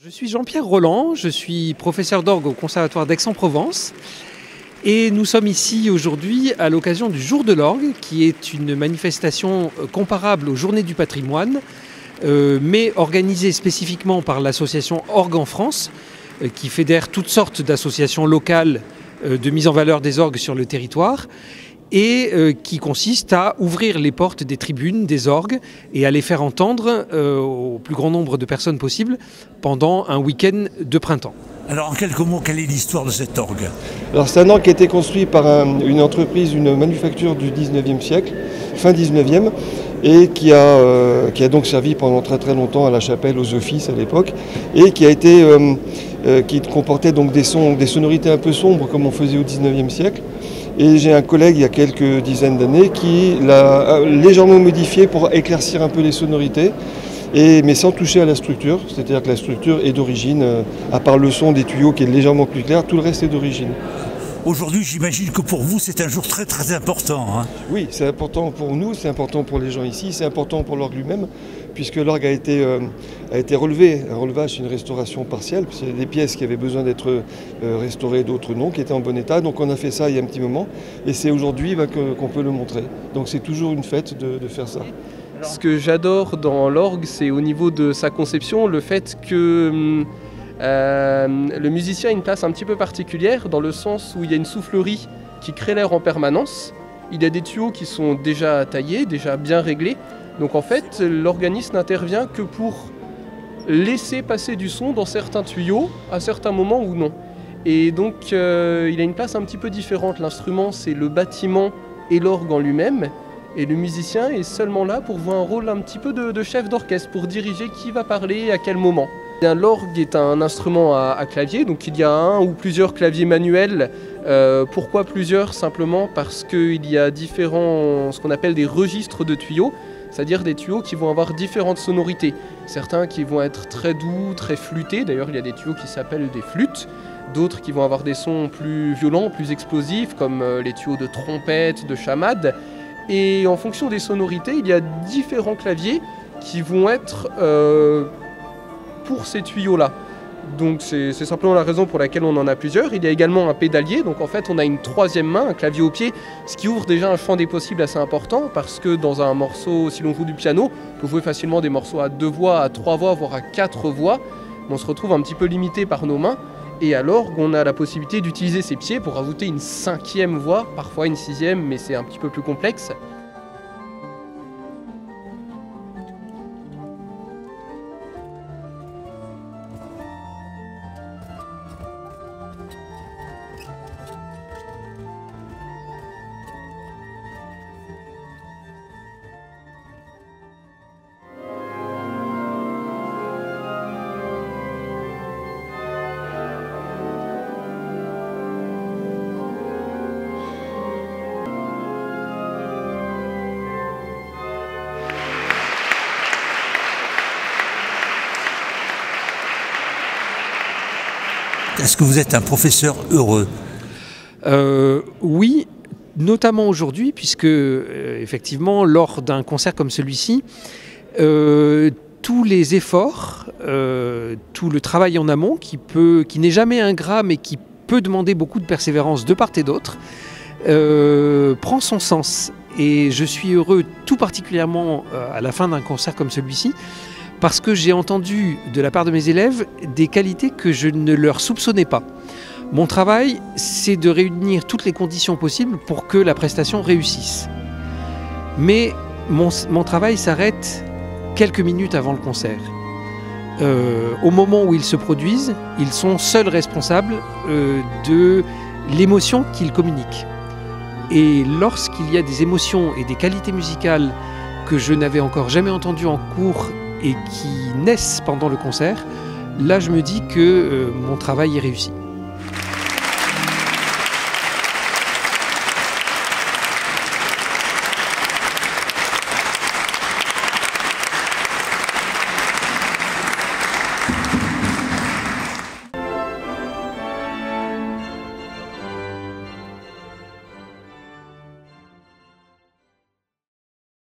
Je suis Jean-Pierre Roland, je suis professeur d'orgue au Conservatoire d'Aix-en-Provence et nous sommes ici aujourd'hui à l'occasion du Jour de l'orgue qui est une manifestation comparable aux Journées du patrimoine mais organisée spécifiquement par l'association Orgue en France qui fédère toutes sortes d'associations locales de mise en valeur des orgues sur le territoire et qui consiste à ouvrir les portes des tribunes, des orgues, et à les faire entendre au plus grand nombre de personnes possible pendant un week-end de printemps. Alors en quelques mots, quelle est l'histoire de cet orgue? Alors c'est un orgue qui a été construit par une entreprise, une manufacture du 19e siècle, fin 19e, et qui a donc servi pendant très très longtemps à la chapelle, aux offices à l'époque, et qui comportait donc des sonorités un peu sombres comme on faisait au 19e siècle. Et j'ai un collègue il y a quelques dizaines d'années qui l'a légèrement modifié pour éclaircir un peu les sonorités, mais sans toucher à la structure. C'est-à-dire que la structure est d'origine, à part le son des tuyaux qui est légèrement plus clair, tout le reste est d'origine. Aujourd'hui, j'imagine que pour vous, c'est un jour très très important. Hein. Oui, c'est important pour nous, c'est important pour les gens ici, c'est important pour l'orgue lui-même, puisque l'orgue a été relevé. Un relevage, c'est une restauration partielle, parce qu'il y a des pièces qui avaient besoin d'être restaurées, d'autres non, qui étaient en bon état. Donc on a fait ça il y a un petit moment, et c'est aujourd'hui qu'on peut le montrer. Donc c'est toujours une fête de faire ça. Ce que j'adore dans l'orgue, c'est au niveau de sa conception, le fait que le musicien a une place un petit peu particulière, dans le sens où il y a une soufflerie qui crée l'air en permanence. Il y a des tuyaux qui sont déjà taillés, déjà bien réglés. Donc en fait, l'organiste n'intervient que pour laisser passer du son dans certains tuyaux, à certains moments ou non. Et donc il a une place un petit peu différente. L'instrument, c'est le bâtiment et l'orgue en lui-même. Et le musicien est seulement là pour jouer un rôle un petit peu de chef d'orchestre, pour diriger qui va parler et à quel moment. L'orgue est un instrument à clavier, donc il y a un ou plusieurs claviers manuels. Pourquoi plusieurs? Simplement parce qu'il y a différents, ce qu'on appelle des registres de tuyaux, c'est-à-dire des tuyaux qui vont avoir différentes sonorités. Certains qui vont être très doux, très flûtés, d'ailleurs il y a des tuyaux qui s'appellent des flûtes, d'autres qui vont avoir des sons plus violents, plus explosifs, comme les tuyaux de trompette, de chamade. Et en fonction des sonorités, il y a différents claviers qui vont être pour ces tuyaux-là. Donc c'est simplement la raison pour laquelle on en a plusieurs. Il y a également un pédalier, donc en fait on a une troisième main, un clavier au pied, ce qui ouvre déjà un champ des possibles assez important, parce que dans un morceau, si l'on joue du piano, on peut jouer facilement des morceaux à 2 voix, à 3 voix, voire à 4 voix. On se retrouve un petit peu limité par nos mains. Et alors on a la possibilité d'utiliser ses pieds pour ajouter une 5e voix, parfois une 6e, mais c'est un petit peu plus complexe. Est-ce que vous êtes un professeur heureux? Oui, notamment aujourd'hui, puisque effectivement, lors d'un concert comme celui-ci, tous les efforts, tout le travail en amont, qui n'est jamais ingrat, mais qui peut demander beaucoup de persévérance de part et d'autre, prend son sens. Et je suis heureux tout particulièrement à la fin d'un concert comme celui-ci, parce que j'ai entendu de la part de mes élèves des qualités que je ne leur soupçonnais pas. Mon travail, c'est de réunir toutes les conditions possibles pour que la prestation réussisse. Mais mon travail s'arrête quelques minutes avant le concert. Au moment où ils se produisent, ils sont seuls responsables de l'émotion qu'ils communiquent. Et lorsqu'il y a des émotions et des qualités musicales que je n'avais encore jamais entendues en cours et qui naissent pendant le concert, là je me dis que mon travail est réussi.